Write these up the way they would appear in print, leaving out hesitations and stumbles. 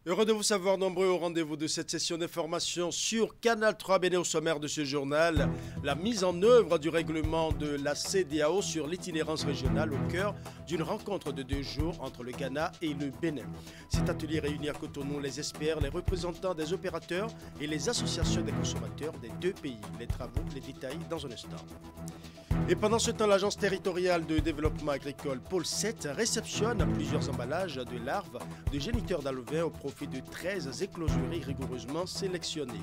Heureux de vous savoir nombreux au rendez-vous de cette session d'information sur Canal 3 Bénin. Au sommaire de ce journal, la mise en œuvre du règlement de la CEDEAO sur l'itinérance régionale au cœur d'une rencontre de 2 jours entre le Ghana et le Bénin. Cet atelier réunit à Cotonou les experts, les représentants des opérateurs et les associations des consommateurs des 2 pays. Les travaux, les détails dans un instant. Et pendant ce temps, l'Agence territoriale de développement agricole Pôle 7 réceptionne plusieurs emballages de larves de géniteurs d'alevin au profit de 13 écloseries rigoureusement sélectionnées.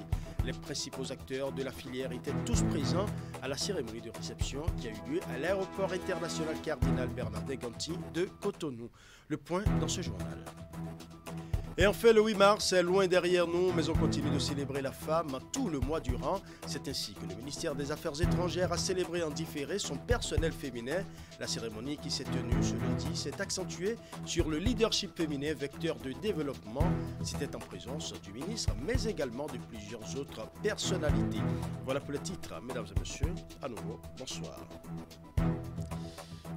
Les principaux acteurs de la filière étaient tous présents à la cérémonie de réception qui a eu lieu à l'aéroport international Cardinal Bernardin Ganti de Cotonou. Le point dans ce journal. Et enfin, le 8 mars est loin derrière nous, mais on continue de célébrer la femme tout le mois durant. C'est ainsi que le ministère des Affaires étrangères a célébré en différé son personnel féminin. La cérémonie qui s'est tenue ce lundi s'est accentuée sur le leadership féminin, vecteur de développement. C'était en présence du ministre, mais également de plusieurs autres personnalités. Voilà pour le titre, mesdames et messieurs. À nouveau, bonsoir.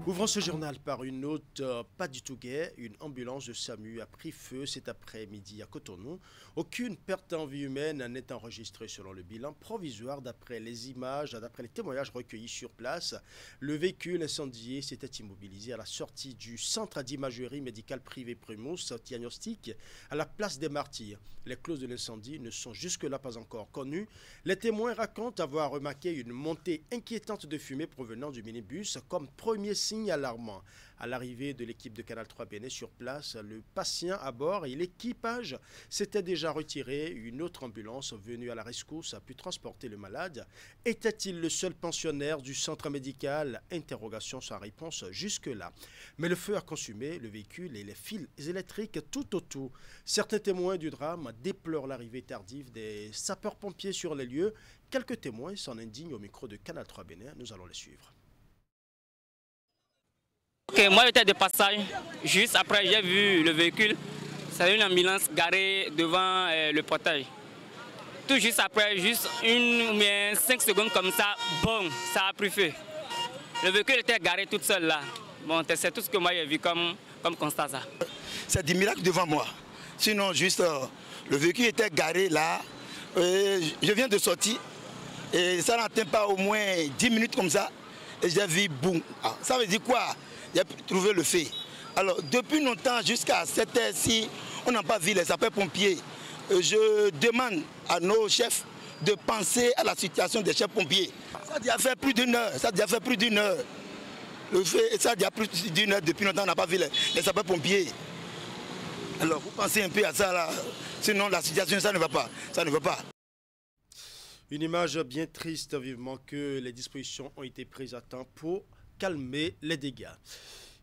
Ouvrons ce journal par une note pas du tout gaie. Une ambulance de SAMU a pris feu cet après-midi à Cotonou. Aucune perte en vie humaine n'est enregistrée selon le bilan provisoire d'après les images, d'après les témoignages recueillis sur place. Le véhicule incendié s'était immobilisé à la sortie du centre d'imagerie médicale privée Primus Diagnostic à la place des Martyrs. Les causes de l'incendie ne sont jusque-là pas encore connues. Les témoins racontent avoir remarqué une montée inquiétante de fumée provenant du minibus comme premier signe alarmant. À l'arrivée de l'équipe de Canal 3 Bénin sur place, le patient à bord et l'équipage s'étaient déjà retirés. Une autre ambulance venue à la rescousse a pu transporter le malade. Était-il le seul pensionnaire du centre médical? Interrogation sans réponse jusque-là. Mais le feu a consumé le véhicule et les fils électriques tout autour. Certains témoins du drame déplorent l'arrivée tardive des sapeurs-pompiers sur les lieux. Quelques témoins s'en indignent au micro de Canal 3 Bénin. Nous allons les suivre. Okay, moi j'étais de passage, juste après j'ai vu le véhicule, c'est une ambulance garée devant le portail. Tout juste après, juste 5 secondes comme ça, boum, ça a pris feu. Le véhicule était garé tout seul là. Bon, c'est tout ce que moi j'ai vu comme constat ça. C'est des miracles devant moi. Sinon juste, le véhicule était garé là, je viens de sortir et ça n'atteint pas au moins 10 minutes comme ça et j'ai vu boum. Ah, ça veut dire quoi? J'ai trouvé le fait. Alors, depuis longtemps, jusqu'à cette heure-ci, on n'a pas vu les sapeurs-pompiers. Je demande à nos chefs de penser à la situation des chefs-pompiers. Ça a déjà fait plus d'une heure. Le fait, ça a déjà plus d'une heure. Depuis longtemps, on n'a pas vu les sapeurs-pompiers. Alors, vous pensez un peu à ça, là. Sinon, la situation, ça ne va pas. Ça ne va pas. Une image bien triste, vivement que les dispositions ont été prises à temps pour calmer les dégâts.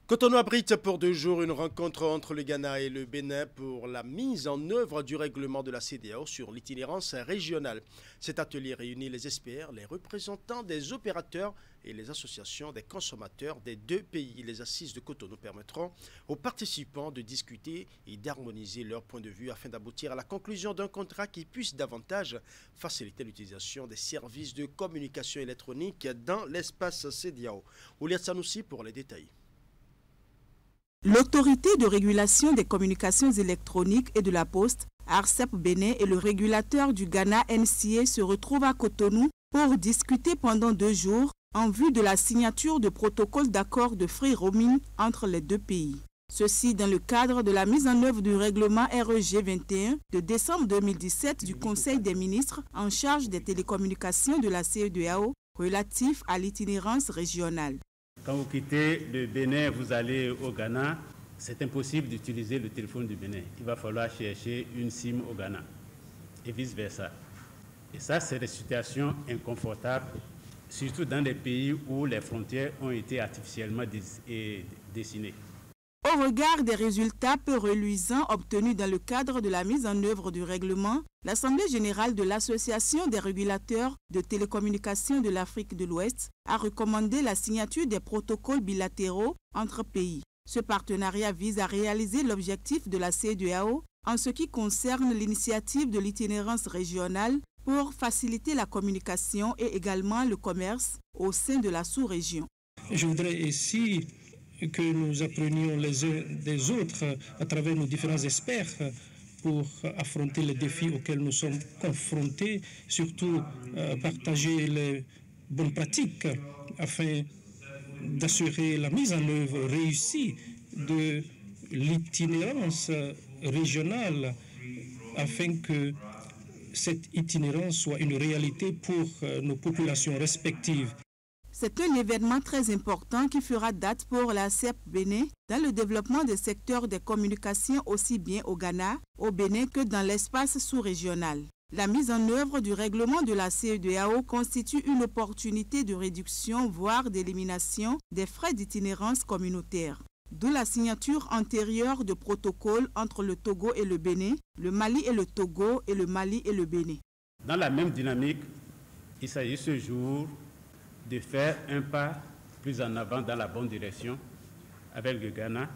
Cotonou abrite pour 2 jours une rencontre entre le Ghana et le Bénin pour la mise en œuvre du règlement de la CEDEAO sur l'itinérance régionale. Cet atelier réunit les experts, les représentants des opérateurs et les associations des consommateurs des 2 pays. Les assises de Cotonou permettront aux participants de discuter et d'harmoniser leur point de vue afin d'aboutir à la conclusion d'un contrat qui puisse davantage faciliter l'utilisation des services de communication électronique dans l'espace CEDEAO. Ouliat Sanoussi pour les détails. L'autorité de régulation des communications électroniques et de la poste, ARCEP Bénin, et le régulateur du Ghana NCA se retrouvent à Cotonou pour discuter pendant 2 jours en vue de la signature de protocole d'accord de free roaming entre les 2 pays. Ceci dans le cadre de la mise en œuvre du règlement REG 21 de décembre 2017 du Conseil des ministres en charge des télécommunications de la CEDEAO relatif à l'itinérance régionale. Quand vous quittez le Bénin, vous allez au Ghana, c'est impossible d'utiliser le téléphone du Bénin. Il va falloir chercher une SIM au Ghana et vice-versa. Et ça, c'est des situations inconfortables, surtout dans des pays où les frontières ont été artificiellement dessinées. Au regard des résultats peu reluisants obtenus dans le cadre de la mise en œuvre du règlement, l'Assemblée générale de l'Association des régulateurs de télécommunications de l'Afrique de l'Ouest a recommandé la signature des protocoles bilatéraux entre pays. Ce partenariat vise à réaliser l'objectif de la CEDEAO en ce qui concerne l'initiative de l'itinérance régionale pour faciliter la communication et également le commerce au sein de la sous-région. Je voudrais ici que nous apprenions les uns des autres à travers nos différents experts pour affronter les défis auxquels nous sommes confrontés, surtout partager les bonnes pratiques afin d'assurer la mise en œuvre réussie de l'itinérance régionale afin que cette itinérance soit une réalité pour nos populations respectives. C'est un événement très important qui fera date pour la CEP Bénin dans le développement des secteurs des communications aussi bien au Ghana, au Bénin que dans l'espace sous-régional. La mise en œuvre du règlement de la CEDEAO constitue une opportunité de réduction, voire d'élimination des frais d'itinérance communautaire. D'où la signature antérieure de protocoles entre le Togo et le Bénin, le Mali et le Togo et le Mali et le Bénin. Dans la même dynamique, il s'agit ce jour de faire un pas plus en avant dans la bonne direction avec le Ghana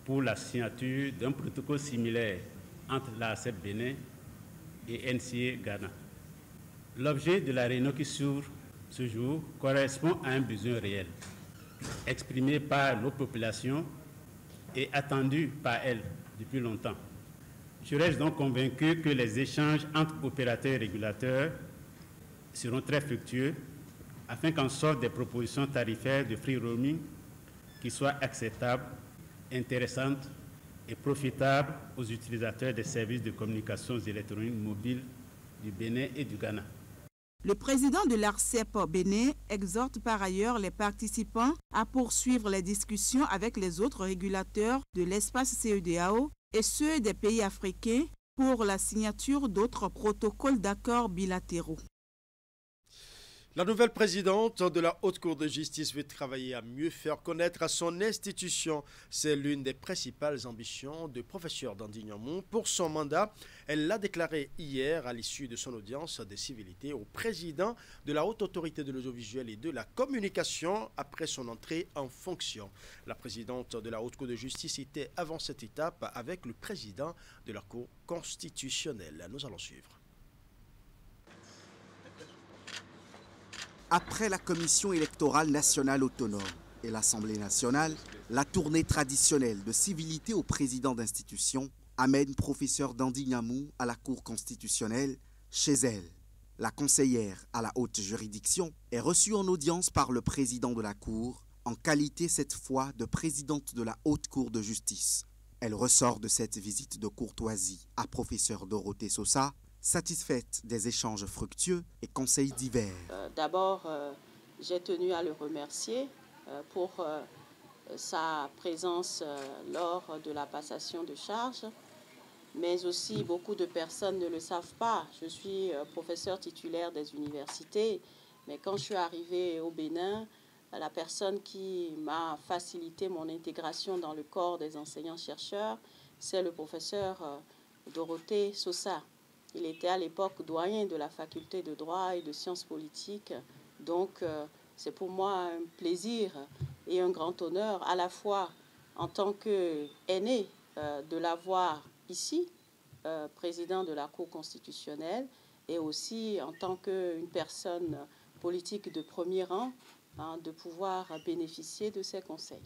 pour la signature d'un protocole similaire entre la CEP Bénin et NCA Ghana. L'objet de la réunion qui s'ouvre ce jour correspond à un besoin réel, exprimé par nos populations et attendu par elles depuis longtemps. Je reste donc convaincu que les échanges entre opérateurs et régulateurs seront très fructueux afin qu'en sortent des propositions tarifaires de free roaming qui soient acceptables, intéressantes et profitables aux utilisateurs des services de communications électroniques mobiles du Bénin et du Ghana. Le président de l'ARCEP Bénin exhorte par ailleurs les participants à poursuivre les discussions avec les autres régulateurs de l'espace CEDEAO et ceux des pays africains pour la signature d'autres protocoles d'accords bilatéraux. La nouvelle présidente de la Haute Cour de justice veut travailler à mieux faire connaître à son institution. C'est l'une des principales ambitions de professeur Dandignamoun pour son mandat. Elle l'a déclaré hier à l'issue de son audience des civilités au président de la Haute Autorité de l'Audiovisuel et de la Communication après son entrée en fonction. La présidente de la Haute Cour de justice était avant cette étape avec le président de la Cour constitutionnelle. Nous allons suivre. Après la Commission électorale nationale autonome et l'Assemblée nationale, la tournée traditionnelle de civilité au président d'institution amène professeur Dandignamoun à la Cour constitutionnelle chez elle. La conseillère à la haute juridiction est reçue en audience par le président de la Cour, en qualité cette fois de présidente de la Haute Cour de justice. Elle ressort de cette visite de courtoisie à professeur Dorothée Sosa, satisfaite des échanges fructueux et conseils divers. D'abord, j'ai tenu à le remercier pour sa présence lors de la passation de charges, mais aussi beaucoup de personnes ne le savent pas. Je suis professeur titulaire des universités, mais quand je suis arrivée au Bénin, la personne qui m'a facilité mon intégration dans le corps des enseignants-chercheurs, c'est le professeur Dorothée Sosa. Il était à l'époque doyen de la faculté de droit et de sciences politiques. Donc, c'est pour moi un plaisir et un grand honneur, à la fois en tant qu'aîné, de l'avoir ici, président de la Cour constitutionnelle, et aussi en tant qu'une personne politique de premier rang, de pouvoir bénéficier de ses conseils.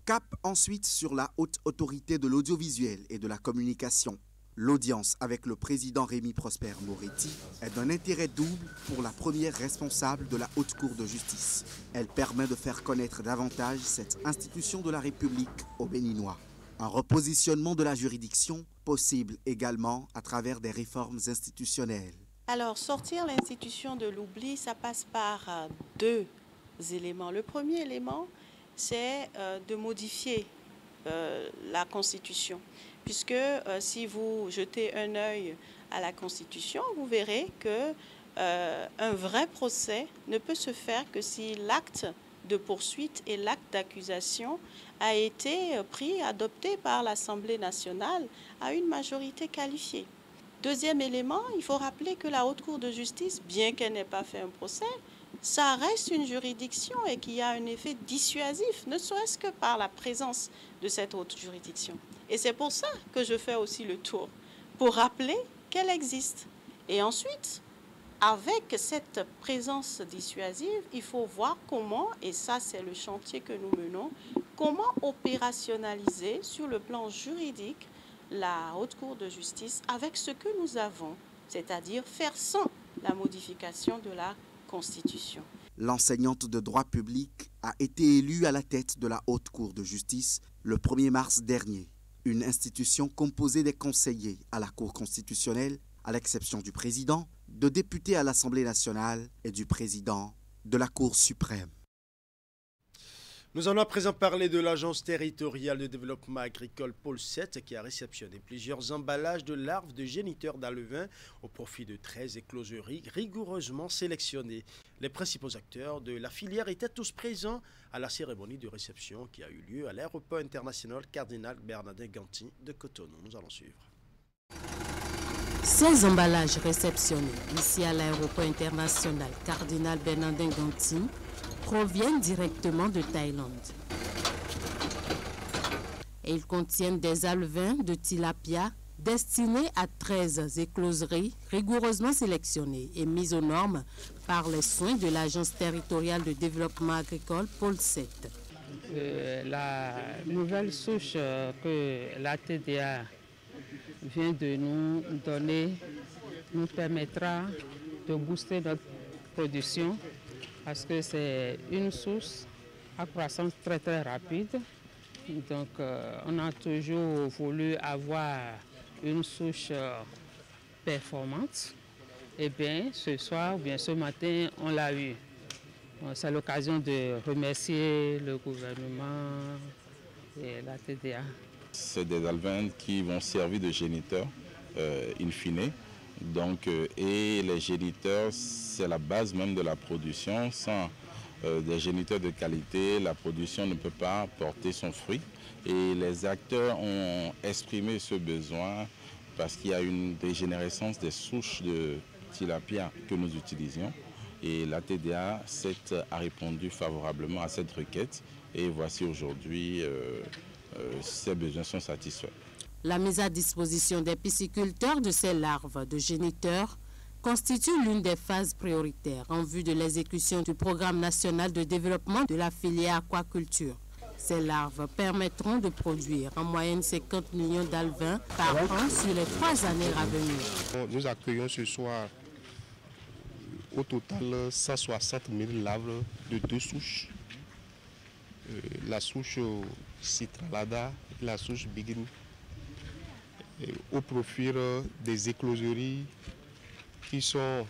Cap ensuite sur la Haute Autorité de l'Audiovisuel et de la Communication. L'audience avec le président Rémi Prosper Moretti est d'un intérêt double pour la première responsable de la Haute Cour de justice. Elle permet de faire connaître davantage cette institution de la République aux Béninois. Un repositionnement de la juridiction possible également à travers des réformes institutionnelles. Alors, sortir l'institution de l'oubli, ça passe par deux éléments. Le premier élément, c'est de modifier la Constitution. Puisque si vous jetez un œil à la Constitution, vous verrez qu'un vrai procès ne peut se faire que si l'acte de poursuite et l'acte d'accusation a été adopté par l'Assemblée nationale à une majorité qualifiée. Deuxième élément, il faut rappeler que la Haute Cour de justice, bien qu'elle n'ait pas fait un procès, ça reste une juridiction et qu'il y a un effet dissuasif, ne serait-ce que par la présence de cette haute juridiction. Et c'est pour ça que je fais aussi le tour, pour rappeler qu'elle existe. Et ensuite, avec cette présence dissuasive, il faut voir comment, et ça c'est le chantier que nous menons, comment opérationnaliser sur le plan juridique la Haute Cour de justice avec ce que nous avons, c'est-à-dire faire sans la modification de la Constitution. L'enseignante de droit public a été élue à la tête de la Haute Cour de justice le 1er mars dernier, une institution composée des conseillers à la Cour constitutionnelle, à l'exception du président, de députés à l'Assemblée nationale et du président de la Cour suprême. Nous allons à présent parler de l'Agence territoriale de développement agricole Pôle 7 qui a réceptionné plusieurs emballages de larves de géniteurs d'alevins au profit de 13 écloseries rigoureusement sélectionnées. Les principaux acteurs de la filière étaient tous présents à la cérémonie de réception qui a eu lieu à l'aéroport international Cardinal Bernardin Ganty de Cotonou. Nous allons suivre. Ces emballages réceptionnés ici à l'aéroport international Cardinal Bernardin Ganty proviennent directement de Thaïlande. Et ils contiennent des alevins de tilapia destinés à 13 écloseries rigoureusement sélectionnées et mises aux normes par les soins de l'Agence territoriale de développement agricole Pôle 7. La nouvelle souche que la TDA vient de nous donner nous permettra de booster notre production parce que c'est une souche à croissance très très rapide. Donc on a toujours voulu avoir une souche performante. Et bien ce soir ou bien ce matin on l'a eu. C'est l'occasion de remercier le gouvernement et la TDA. C'est des alevins qui vont servir de géniteurs in fine. Donc, et les géniteurs, c'est la base même de la production. Sans des géniteurs de qualité, la production ne peut pas porter son fruit. Et les acteurs ont exprimé ce besoin parce qu'il y a une dégénérescence des souches de tilapia que nous utilisions. Et la TDA a répondu favorablement à cette requête. Et voici aujourd'hui, ces besoins sont satisfaits. La mise à disposition des pisciculteurs de ces larves de géniteurs constitue l'une des phases prioritaires en vue de l'exécution du programme national de développement de la filière aquaculture. Ces larves permettront de produire en moyenne 50 millions d'alevins par an sur les 3 années à venir. Nous accueillons ce soir au total 160 000 larves de 2 souches. La souche Citralada et la souche Begin. Au profil des écloseries qui sont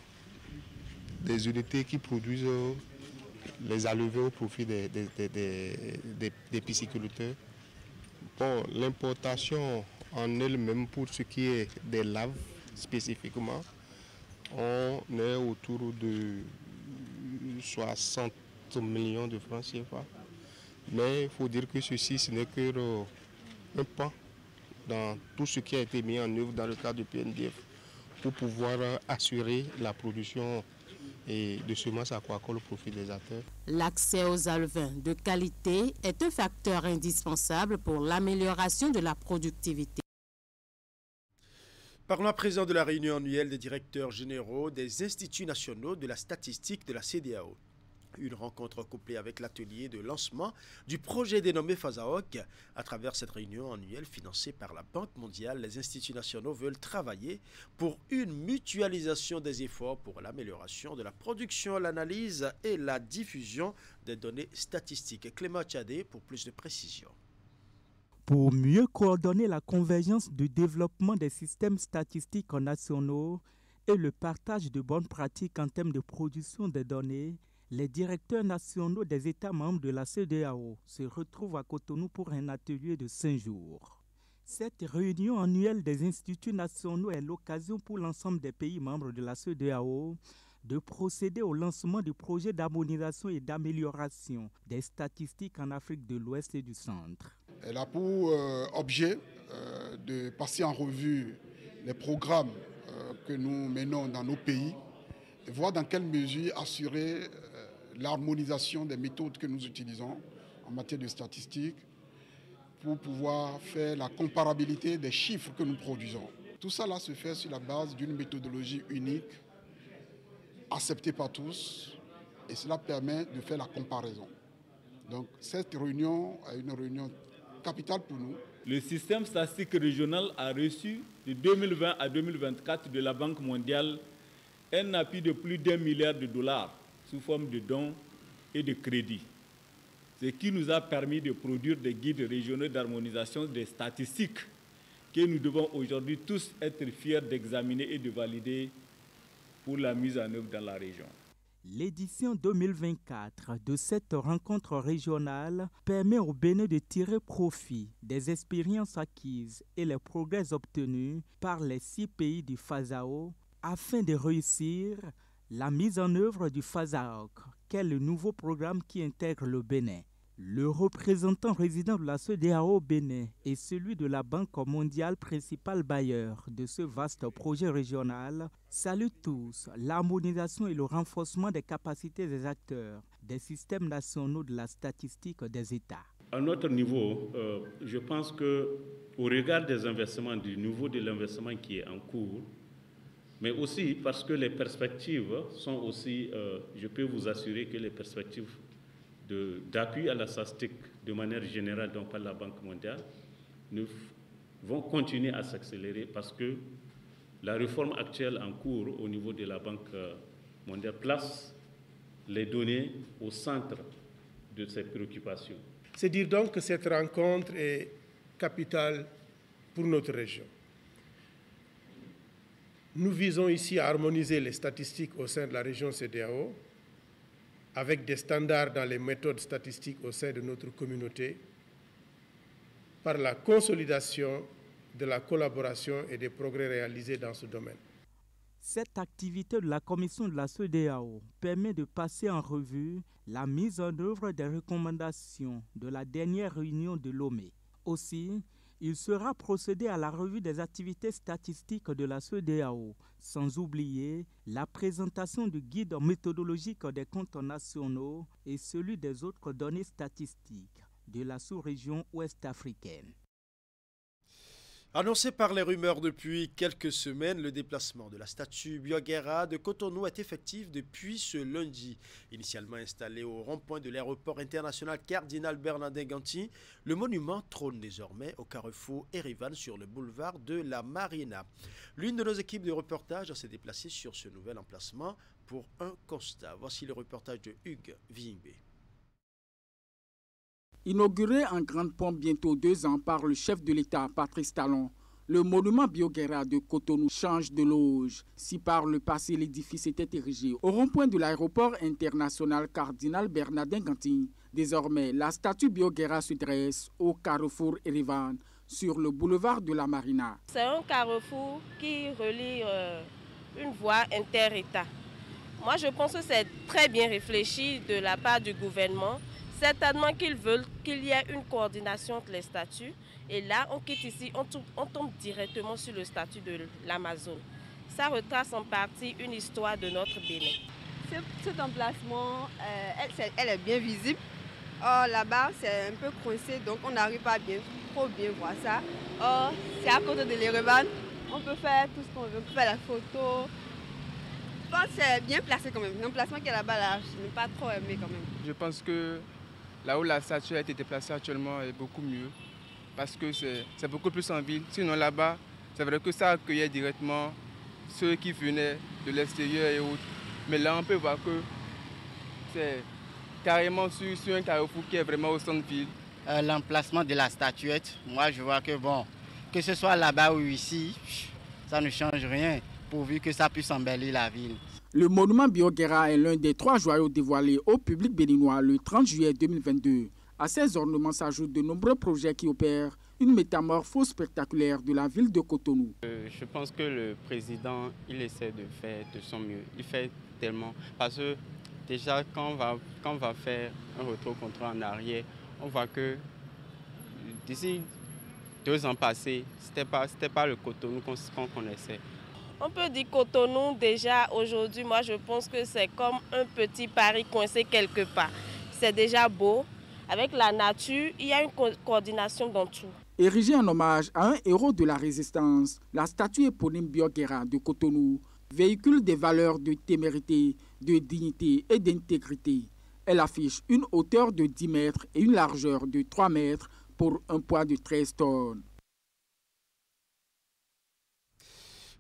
des unités qui produisent les alevins au profit des pisciculteurs. Bon, l'importation en elle-même pour ce qui est des larves spécifiquement, on est autour de 60 millions de francs CFA. Mais il faut dire que ceci, ce n'est qu'un pas dans tout ce qui a été mis en œuvre dans le cadre du PNDF pour pouvoir assurer la production de semences aquacoles au profit des acteurs. L'accès aux alevins de qualité est un facteur indispensable pour l'amélioration de la productivité. Parlons à présent de la réunion annuelle des directeurs généraux des instituts nationaux de la statistique de la CEDEAO. Une rencontre couplée avec l'atelier de lancement du projet dénommé FASAOC. À travers cette réunion annuelle financée par la Banque mondiale, les instituts nationaux veulent travailler pour une mutualisation des efforts pour l'amélioration de la production, l'analyse et la diffusion des données statistiques. Clément Tchadé pour plus de précisions. Pour mieux coordonner la convergence du développement des systèmes statistiques nationaux et le partage de bonnes pratiques en termes de production des données, les directeurs nationaux des États membres de la CEDEAO se retrouvent à Cotonou pour un atelier de 5 jours. Cette réunion annuelle des instituts nationaux est l'occasion pour l'ensemble des pays membres de la CEDEAO de procéder au lancement du projet d'harmonisation et d'amélioration des statistiques en Afrique de l'Ouest et du Centre. Elle a pour objet de passer en revue les programmes que nous menons dans nos pays et voir dans quelle mesure assurer l'harmonisation des méthodes que nous utilisons en matière de statistiques pour pouvoir faire la comparabilité des chiffres que nous produisons. Tout ça là se fait sur la base d'une méthodologie unique, acceptée par tous, et cela permet de faire la comparaison. Donc cette réunion est une réunion capital pour nous. Le système statistique régional a reçu de 2020 à 2024 de la Banque mondiale un appui de plus d'1 milliard de dollars sous forme de dons et de crédits, ce qui nous a permis de produire des guides régionaux d'harmonisation des statistiques que nous devons aujourd'hui tous être fiers d'examiner et de valider pour la mise en œuvre dans la région. L'édition 2024 de cette rencontre régionale permet au Bénin de tirer profit des expériences acquises et les progrès obtenus par les 6 pays du FASAO afin de réussir la mise en œuvre du FASAOC, qui est le nouveau programme qui intègre le Bénin. Le représentant résident de la CEDEAO au Bénin et celui de la Banque mondiale, principal bailleur de ce vaste projet régional, saluent tous l'harmonisation et le renforcement des capacités des acteurs des systèmes nationaux de la statistique des États. À notre niveau, je pense qu'au regard des investissements, du niveau de l'investissement qui est en cours, mais aussi parce que les perspectives sont aussi, je peux vous assurer que les perspectives d'appui à la statistique de manière générale dont parle la Banque mondiale vont continuer à s'accélérer parce que la réforme actuelle en cours au niveau de la Banque mondiale place les données au centre de ces préoccupations. C'est dire donc que cette rencontre est capitale pour notre région. Nous visons ici à harmoniser les statistiques au sein de la région CEDEAO avec des standards dans les méthodes statistiques au sein de notre communauté, par la consolidation de la collaboration et des progrès réalisés dans ce domaine. Cette activité de la Commission de la CEDEAO permet de passer en revue la mise en œuvre des recommandations de la dernière réunion de Lomé. Aussi, il sera procédé à la revue des activités statistiques de la CEDEAO, sans oublier la présentation du guide méthodologique des comptes nationaux et celui des autres données statistiques de la sous-région ouest-africaine. Annoncé par les rumeurs depuis quelques semaines, le déplacement de la statue Bioguera de Cotonou est effectif depuis ce lundi. Initialement installé au rond-point de l'aéroport international Cardinal Bernardin Ganti, le monument trône désormais au carrefour Erivan sur le boulevard de la Marina. L'une de nos équipes de reportage s'est déplacée sur ce nouvel emplacement pour un constat. Voici le reportage de Hugues Viimbe. Inauguré en grande pompe bientôt 2 ans par le chef de l'État, Patrice Talon, le monument Bioguera de Cotonou change de loge. Si par le passé l'édifice était érigé au rond-point de l'aéroport international Cardinal Bernardin Ganti, désormais la statue Bioguera se dresse au carrefour Erivan sur le boulevard de la Marina. C'est un carrefour qui relie une voie inter-État. Moi je pense que c'est très bien réfléchi de la part du gouvernement. Certainement qu'ils veulent qu'il y ait une coordination entre les statuts. Et là, on quitte ici, on tombe directement sur le statut de l'Amazone. Ça retrace en partie une histoire de notre Bénin. Cet emplacement, elle est bien visible. Or, là-bas, c'est un peu coincé, donc on n'arrive pas trop bien voir ça. Or, c'est à côté de l'Erevan. On peut faire tout ce qu'on veut, on peut faire la photo. Je pense que c'est bien placé quand même. L'emplacement qui est là-bas, là, je n'ai pas trop aimé quand même. Je pense que là où la statue a été déplacée actuellement est beaucoup mieux parce que c'est beaucoup plus en ville. Sinon là-bas, c'est vrai que ça accueillait directement ceux qui venaient de l'extérieur et autres. Mais là, on peut voir que c'est carrément sur un carrefour qui est vraiment au centre-ville. L'emplacement de la statuette, moi je vois que bon, que ce soit là-bas ou ici, ça ne change rien pourvu que ça puisse embellir la ville. Le monument Bioguera est l'un des 3 joyaux dévoilés au public béninois le 30 juillet 2022. À ces ornements s'ajoutent de nombreux projets qui opèrent une métamorphose spectaculaire de la ville de Cotonou. Je pense que le président, il essaie de faire de son mieux. Il fait tellement. Parce que déjà, quand on va faire un retour contrôle en arrière, on voit que d'ici 2 ans passés, c'était pas le Cotonou qu'on connaissait. On peut dire Cotonou déjà aujourd'hui, moi je pense que c'est comme un petit Paris coincé quelque part. C'est déjà beau. Avec la nature, il y a une coordination dans tout. Érigée en hommage à un héros de la résistance, la statue éponyme Bioguera de Cotonou véhicule des valeurs de témérité, de dignité et d'intégrité. Elle affiche une hauteur de 10 mètres et une largeur de 3 mètres pour un poids de 13 tonnes.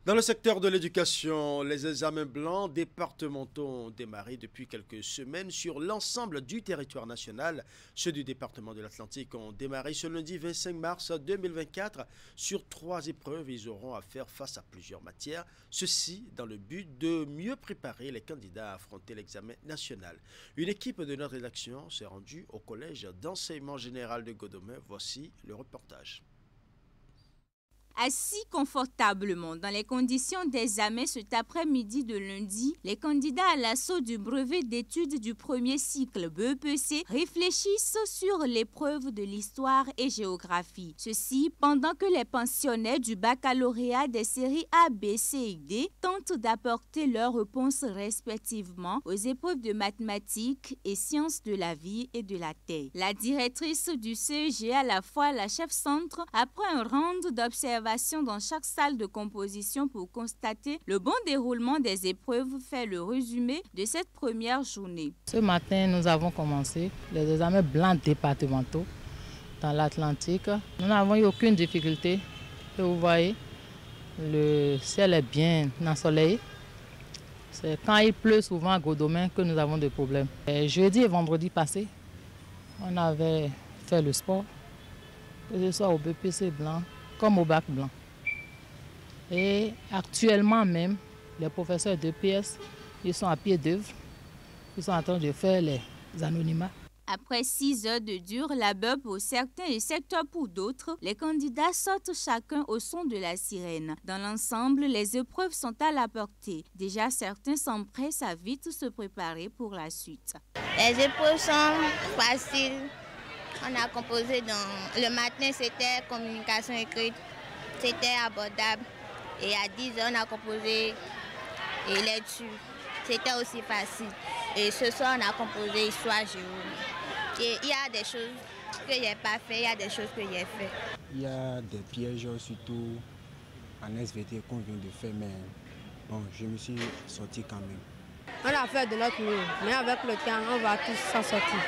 Dans le secteur de l'éducation, les examens blancs départementaux ont démarré depuis quelques semaines sur l'ensemble du territoire national. Ceux du département de l'Atlantique ont démarré ce lundi 25 mars 2024. Sur 3 épreuves, ils auront à faire face à plusieurs matières. Ceci dans le but de mieux préparer les candidats à affronter l'examen national. Une équipe de notre rédaction s'est rendue au collège d'enseignement général de Godomin. Voici le reportage. Assis confortablement dans les conditions d'examen cet après-midi de lundi, les candidats à l'assaut du brevet d'études du premier cycle BEPC réfléchissent sur l'épreuve de l'histoire et géographie. Ceci pendant que les pensionnaires du baccalauréat des séries A, B, C et D tentent d'apporter leurs réponses respectivement aux épreuves de mathématiques et sciences de la vie et de la terre. La directrice du CEG, à la fois la chef-centre, après un round d'observation dans chaque salle de composition pour constater le bon déroulement des épreuves, fait le résumé de cette première journée. Ce matin, nous avons commencé les examens blancs départementaux dans l'Atlantique. Nous n'avons eu aucune difficulté. Et vous voyez, le ciel est bien ensoleillé. C'est quand il pleut souvent à Godomin que nous avons des problèmes. Et jeudi et vendredi passé, on avait fait le sport, que ce soit au BPC blanc comme au bac blanc. Et actuellement même, les professeurs d'EPS, ils sont à pied d'œuvre. Ils sont en train de faire les anonymats. Après 6 heures de dur labeur pour certains et 7 heures pour d'autres, les candidats sortent chacun au son de la sirène. Dans l'ensemble, les épreuves sont à la portée. Déjà, certains s'empressent à vite se préparer pour la suite. Les épreuves sont faciles. On a composé dans... Le matin, c'était communication écrite. C'était abordable. Et à 10 heures, on a composé et lecture. C'était aussi facile. Et ce soir, on a composé histoire géo. Et il y a des choses que je n'ai pas fait, il y a des choses que j'ai fait. Il y a des pièges, surtout en SVT qu'on vient de faire, mais bon, je me suis sorti quand même. On a fait de notre mieux, mais avec le temps, on va tous s'en sortir.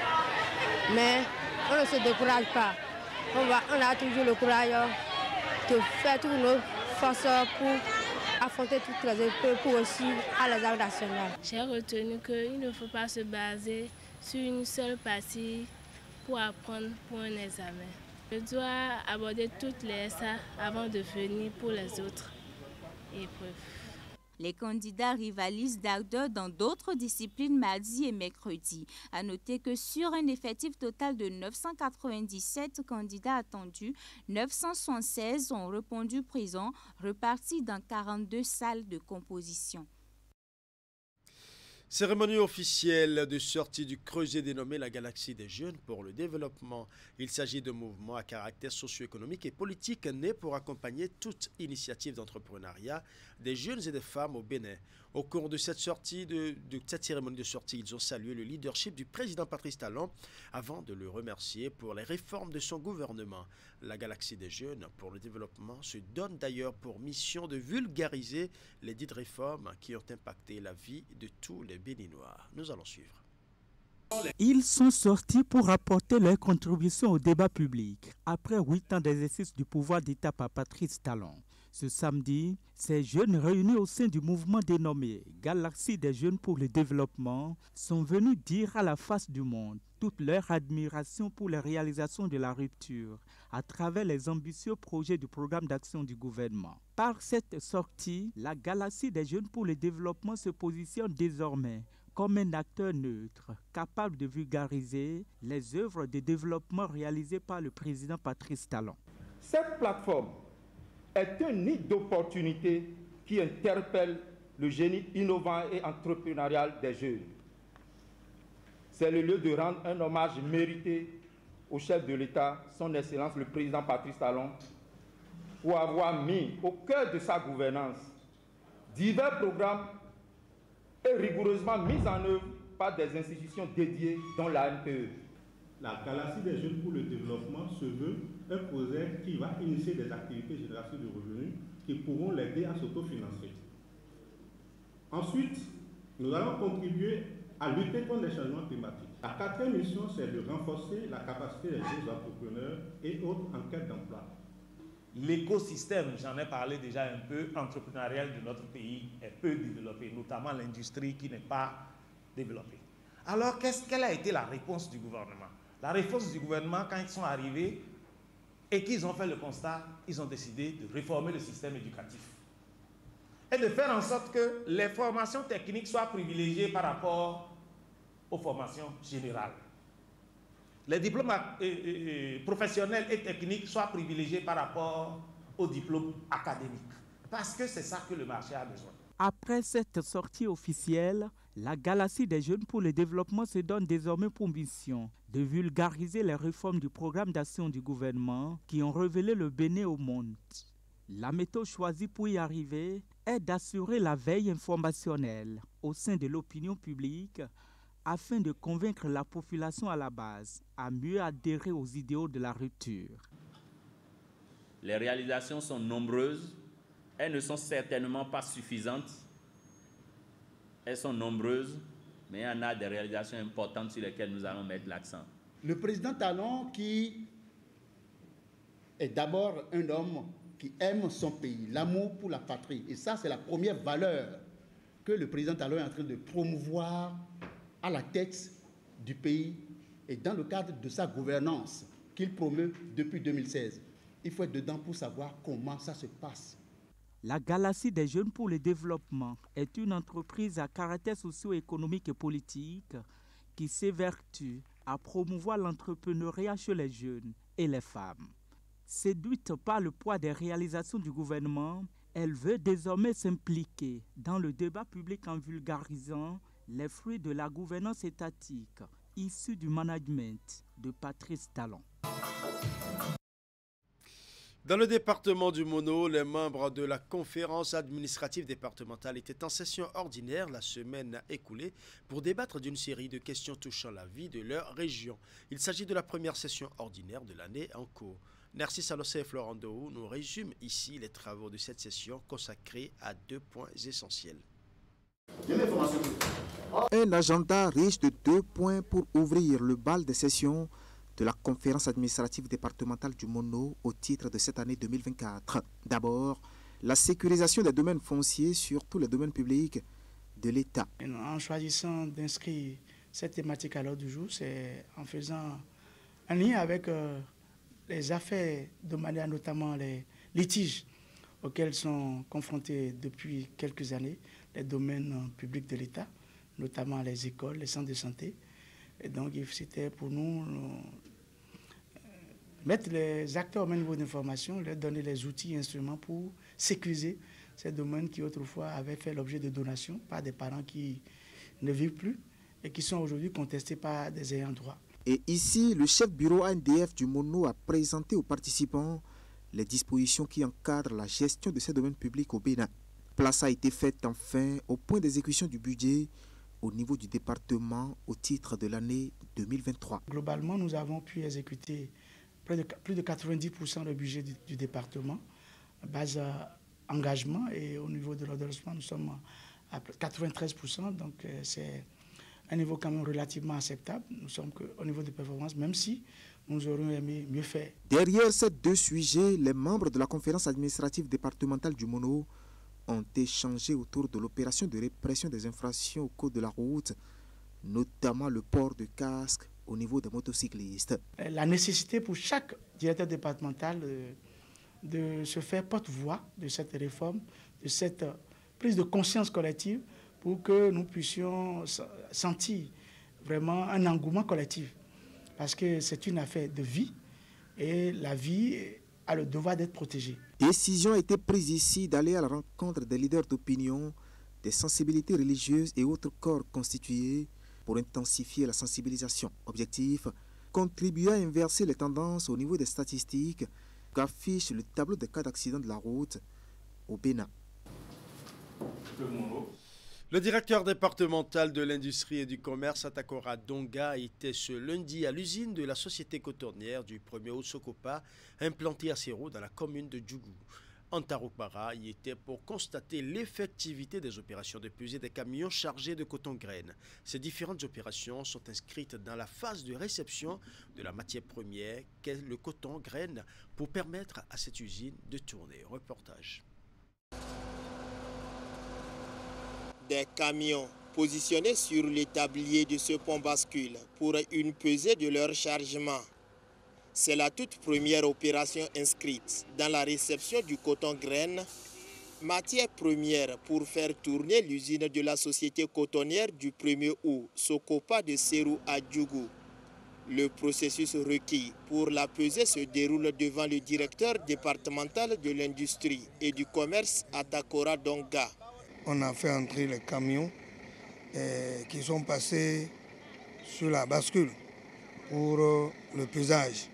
Mais on ne se décourage pas. On a toujours le courage de faire toutes nos forces pour affronter toutes les épreuves pour aussi à l'examen national. J'ai retenu qu'il ne faut pas se baser sur une seule partie pour apprendre pour un examen. Je dois aborder toutes les SA avant de venir pour les autres épreuves. Les candidats rivalisent d'ardeur dans d'autres disciplines mardi et mercredi. À noter que sur un effectif total de 997 candidats attendus, 976 ont répondu présents, repartis dans 42 salles de composition. Cérémonie officielle de sortie du Creuset dénommé la Galaxie des Jeunes pour le développement. Il s'agit d'un mouvement à caractère socio-économique et politique né pour accompagner toute initiative d'entrepreneuriat des jeunes et des femmes au Bénin. Au cours de cette cérémonie de sortie, ils ont salué le leadership du président Patrice Talon avant de le remercier pour les réformes de son gouvernement. La Galaxie des Jeunes pour le développement se donne d'ailleurs pour mission de vulgariser les dites réformes qui ont impacté la vie de tous les Béninois. Nous allons suivre. Ils sont sortis pour apporter leur contribution au débat public après 8 ans d'exercice du pouvoir d'État par Patrice Talon. Ce samedi, ces jeunes réunis au sein du mouvement dénommé Galaxie des Jeunes pour le développement sont venus dire à la face du monde toute leur admiration pour les réalisations de la rupture à travers les ambitieux projets du programme d'action du gouvernement. Par cette sortie, la Galaxie des Jeunes pour le développement se positionne désormais comme un acteur neutre, capable de vulgariser les œuvres de développement réalisées par le président Patrice Talon. Cette plateforme est un nid d'opportunités qui interpelle le génie innovant et entrepreneurial des jeunes. C'est le lieu de rendre un hommage mérité au chef de l'État, son Excellence le président Patrice Talon, pour avoir mis au cœur de sa gouvernance divers programmes et rigoureusement mis en œuvre par des institutions dédiées, dont la NPE. La Galaxie des Jeunes pour le développement se veut un projet qui va initier des activités de génération de revenus qui pourront l'aider à s'autofinancer. Ensuite, nous allons contribuer à lutter contre les changements climatiques. La quatrième mission, c'est de renforcer la capacité des jeunes entrepreneurs et autres en quête d'emploi. L'écosystème, j'en ai parlé déjà un peu, entrepreneurial de notre pays est peu développé, notamment l'industrie qui n'est pas développée. Alors, quelle a été la réponse du gouvernement? La réponse du gouvernement, quand ils sont arrivés et qu'ils ont fait le constat, ils ont décidé de réformer le système éducatif et de faire en sorte que les formations techniques soient privilégiées par rapport aux formations générales. Les diplômes professionnels et techniques soient privilégiés par rapport aux diplômes académiques. Parce que c'est ça que le marché a besoin. Après cette sortie officielle, la Galaxie des jeunes pour le développement se donne désormais pour mission de vulgariser les réformes du programme d'action du gouvernement qui ont révélé le Bénin au monde. La méthode choisie pour y arriver est d'assurer la veille informationnelle au sein de l'opinion publique afin de convaincre la population à la base à mieux adhérer aux idéaux de la rupture. Les réalisations sont nombreuses, elles ne sont certainement pas suffisantes. Elles sont nombreuses, mais il y en a des réalisations importantes sur lesquelles nous allons mettre l'accent. Le président Talon, qui est d'abord un homme qui aime son pays, l'amour pour la patrie. Et ça, c'est la première valeur que le président Talon est en train de promouvoir à la tête du pays et dans le cadre de sa gouvernance qu'il promeut depuis 2016. Il faut être dedans pour savoir comment ça se passe. La Galaxie des jeunes pour le développement est une entreprise à caractère socio-économique et politique qui s'évertue à promouvoir l'entrepreneuriat chez les jeunes et les femmes. Séduite par le poids des réalisations du gouvernement, elle veut désormais s'impliquer dans le débat public en vulgarisant les fruits de la gouvernance étatique issue du management de Patrice Talon. Dans le département du Mono, les membres de la conférence administrative départementale étaient en session ordinaire la semaine écoulée pour débattre d'une série de questions touchant la vie de leur région. Il s'agit de la première session ordinaire de l'année en cours. Narcisse Anossé et Florent Dohou nous résument ici les travaux de cette session consacrée à 2 points essentiels. Un agenda riche de 2 points pour ouvrir le bal des sessions de la conférence administrative départementale du Mono au titre de cette année 2024. D'abord, la sécurisation des domaines fonciers sur tous les domaines publics de l'État. En choisissant d'inscrire cette thématique à l'ordre du jour, c'est en faisant un lien avec les affaires domaniales, notamment les litiges auxquels sont confrontés depuis quelques années les domaines publics de l'État, notamment les écoles, les centres de santé. Et donc, c'était pour nous mettre les acteurs au même niveau d'information, leur donner les outils et instruments pour sécuriser ces domaines qui autrefois avaient fait l'objet de donations par des parents qui ne vivent plus et qui sont aujourd'hui contestés par des ayants droit. Et ici, le chef bureau ANDF du Mono a présenté aux participants les dispositions qui encadrent la gestion de ces domaines publics au Bénin. Place a été faite enfin au point d'exécution du budget au niveau du département au titre de l'année 2023. Globalement, nous avons pu exécuter plus de 90% du budget du département, base engagement, et au niveau de l'ordonnancement, nous sommes à 93%, donc c'est un niveau quand même relativement acceptable. Nous sommes au niveau de performance, même si nous aurions aimé mieux faire. Derrière ces 2 sujets, les membres de la conférence administrative départementale du Mono ont échangé autour de l'opération de répression des infractions au code de la route, notamment le port de casque au niveau des motocyclistes. La nécessité pour chaque directeur départemental de se faire porte-voix de cette réforme, de cette prise de conscience collective pour que nous puissions sentir vraiment un engouement collectif. Parce que c'est une affaire de vie et la vie a le devoir d'être protégée. Décision a été prise ici d'aller à la rencontre des leaders d'opinion, des sensibilités religieuses et autres corps constitués pour intensifier la sensibilisation. Objectif, contribuer à inverser les tendances au niveau des statistiques qu'affiche le tableau des cas d'accident de la route au Bénin. Le directeur départemental de l'industrie et du commerce, Atakora Donga, était ce lundi à l'usine de la société cotonnière du 1er Osokopa, implantée à Sero dans la commune de Djougou. Antarukbara y était pour constater l'effectivité des opérations de pesée des camions chargés de coton-graines. Ces différentes opérations sont inscrites dans la phase de réception de la matière première qu'est le coton-graine pour permettre à cette usine de tourner. Reportage. Des camions positionnés sur les tabliers de ce pont bascule pour une pesée de leur chargement. C'est la toute première opération inscrite dans la réception du coton-graine, matière première pour faire tourner l'usine de la société cotonnière du 1er août, Socopa de Serou à Djougou. Le processus requis pour la pesée se déroule devant le directeur départemental de l'industrie et du commerce à Takora Donga. On a fait entrer les camions qui sont passés sur la bascule pour le pesage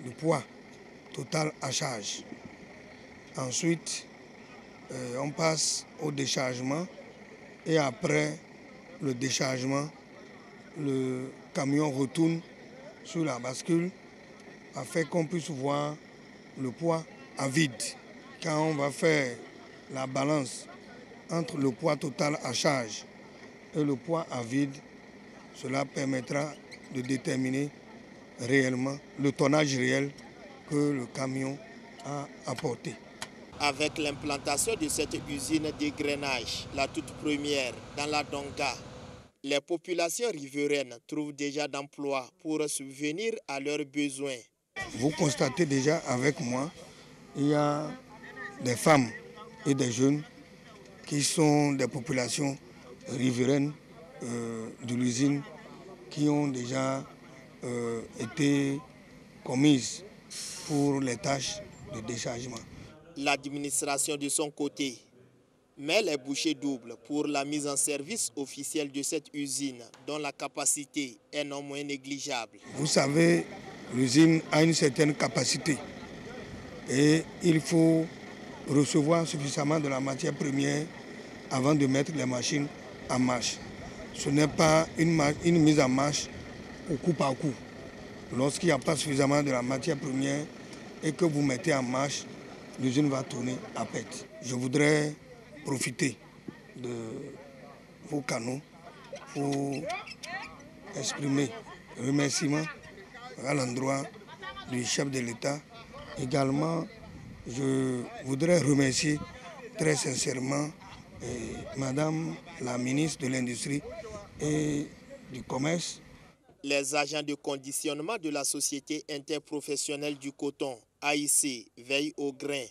du poids total à charge. Ensuite, on passe au déchargement et après le déchargement, le camion retourne sur la bascule afin qu'on puisse voir le poids à vide. Quand on va faire la balance entre le poids total à charge et le poids à vide, cela permettra de déterminer réellement le tonnage réel que le camion a apporté. Avec l'implantation de cette usine d'égrainage, la toute première dans la Donga, les populations riveraines trouvent déjà d'emploi pour subvenir à leurs besoins. Vous constatez déjà avec moi, il y a des femmes et des jeunes qui sont des populations riveraines de l'usine qui ont déjà été commises pour les tâches de déchargement. L'administration de son côté met les bouchées doubles pour la mise en service officielle de cette usine dont la capacité est non moins négligeable. Vous savez, l'usine a une certaine capacité et il faut recevoir suffisamment de la matière première avant de mettre les machines en marche. Ce n'est pas une mise en marche au coup par coup. Lorsqu'il n'y a pas suffisamment de la matière première et que vous mettez en marche, l'usine va tourner à perte. Je voudrais profiter de vos canaux pour exprimer remerciements à l'endroit du chef de l'État. Également, je voudrais remercier très sincèrement Madame la ministre de l'Industrie et du Commerce. Les agents de conditionnement de la Société interprofessionnelle du coton, AIC, veillent au grain.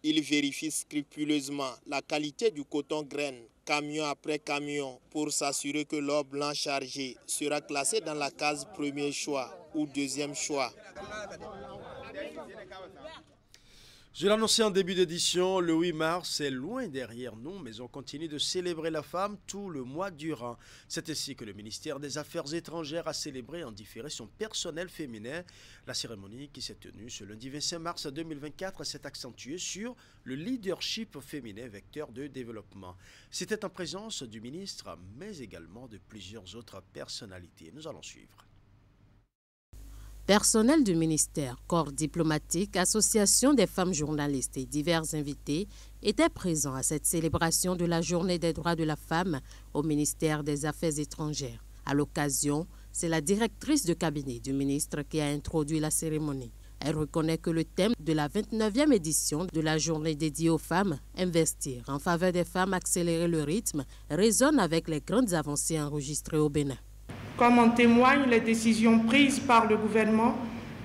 Ils vérifient scrupuleusement la qualité du coton-graine, camion après camion, pour s'assurer que l'or blanc chargé sera classé dans la case premier choix ou deuxième choix. Je l'annonçais en début d'édition, le 8 mars est loin derrière nous, mais on continue de célébrer la femme tout le mois durant. C'est ainsi que le ministère des Affaires étrangères a célébré en différé son personnel féminin. La cérémonie qui s'est tenue ce lundi 25 mars 2024 s'est accentuée sur le leadership féminin vecteur de développement. C'était en présence du ministre, mais également de plusieurs autres personnalités. Nous allons suivre. Personnel du ministère, corps diplomatique, association des femmes journalistes et divers invités étaient présents à cette célébration de la Journée des droits de la femme au ministère des Affaires étrangères. À l'occasion, c'est la directrice de cabinet du ministre qui a introduit la cérémonie. Elle reconnaît que le thème de la 29e édition de la journée dédiée aux femmes, investir en faveur des femmes, accélérer le rythme, résonne avec les grandes avancées enregistrées au Bénin. Comme en témoignent les décisions prises par le gouvernement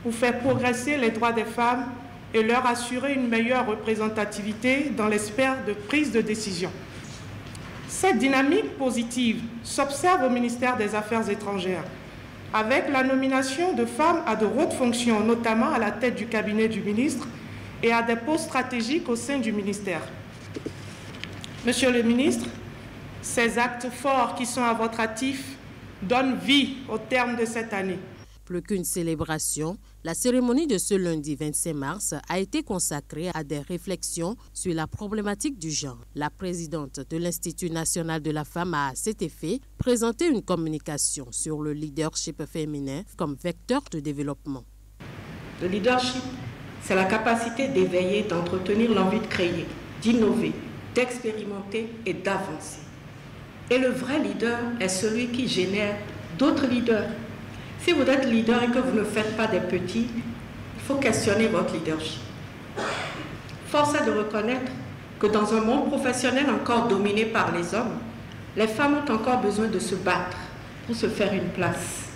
pour faire progresser les droits des femmes et leur assurer une meilleure représentativité dans les sphères de prise de décision. Cette dynamique positive s'observe au ministère des Affaires étrangères, avec la nomination de femmes à de hautes fonctions, notamment à la tête du cabinet du ministre et à des postes stratégiques au sein du ministère. Monsieur le ministre, ces actes forts qui sont à votre actif donne vie au terme de cette année. Plus qu'une célébration, la cérémonie de ce lundi 25 mars a été consacrée à des réflexions sur la problématique du genre. La présidente de l'Institut national de la femme a, à cet effet, présenté une communication sur le leadership féminin comme vecteur de développement. Le leadership c'est la capacité d'éveiller, d'entretenir l'envie de créer, d'innover, d'expérimenter et d'avancer. Et le vrai leader est celui qui génère d'autres leaders. Si vous êtes leader et que vous ne faites pas des petits, il faut questionner votre leadership. Force est de reconnaître que dans un monde professionnel encore dominé par les hommes, les femmes ont encore besoin de se battre pour se faire une place.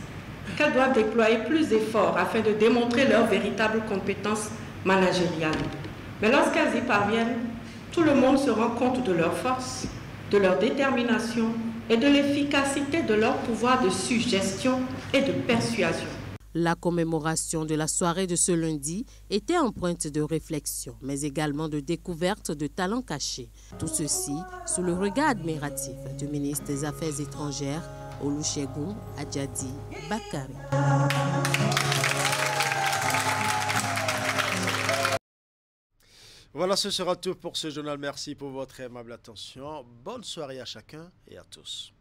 Qu'elles doivent déployer plus d'efforts afin de démontrer leurs véritables compétences managériales. Mais lorsqu'elles y parviennent, tout le monde se rend compte de leur force, de leur détermination et de l'efficacité de leur pouvoir de suggestion et de persuasion. La commémoration de la soirée de ce lundi était empreinte de réflexion, mais également de découverte de talents cachés. Tout ceci sous le regard admiratif du ministre des Affaires étrangères, Olusegun Adjadi Bakari. Voilà, ce sera tout pour ce journal. Merci pour votre aimable attention. Bonne soirée à chacun et à tous.